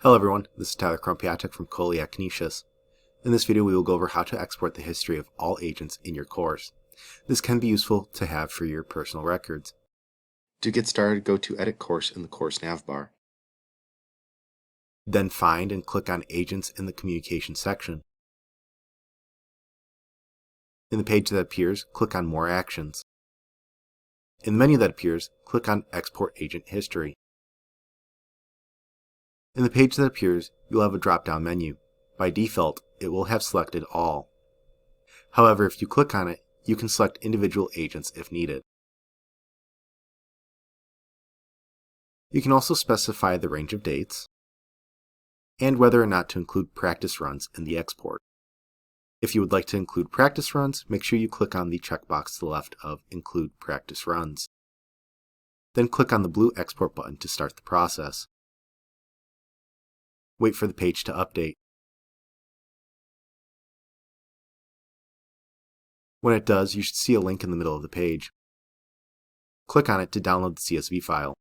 Hello everyone, this is Tyler Krumpiatek from Coley at Canisius. In this video we will go over how to export the history of all agents in your course. This can be useful to have for your personal records. To get started, go to Edit Course in the course navbar. Then find and click on Agents in the Communication section. In the page that appears, click on More Actions. In the menu that appears, click on Export Agent History. In the page that appears, you'll have a drop-down menu. By default, it will have selected All. However, if you click on it, you can select individual agents if needed. You can also specify the range of dates and whether or not to include practice runs in the export. If you would like to include practice runs, make sure you click on the checkbox to the left of Include Practice Runs. Then click on the blue Export button to start the process. Wait for the page to update. When it does, you should see a link in the middle of the page. Click on it to download the CSV file.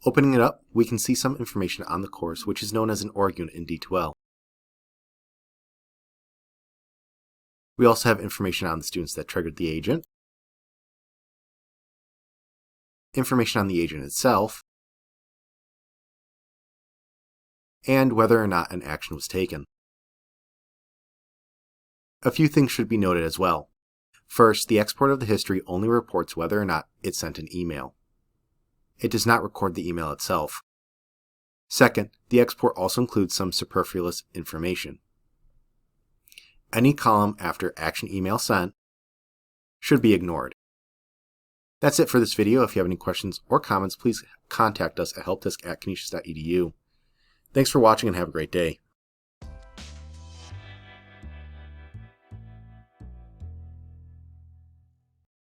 Opening it up, we can see some information on the course, which is known as an org unit in D2L. We also have information on the students that triggered the agent, information on the agent itself, and whether or not an action was taken. A few things should be noted as well. First, the export of the history only reports whether or not it sent an email. It does not record the email itself. Second, the export also includes some superfluous information. Any column after Action Email Sent should be ignored. That's it for this video. If you have any questions or comments, please contact us at helpdesk@canisius.edu. Thanks for watching and have a great day.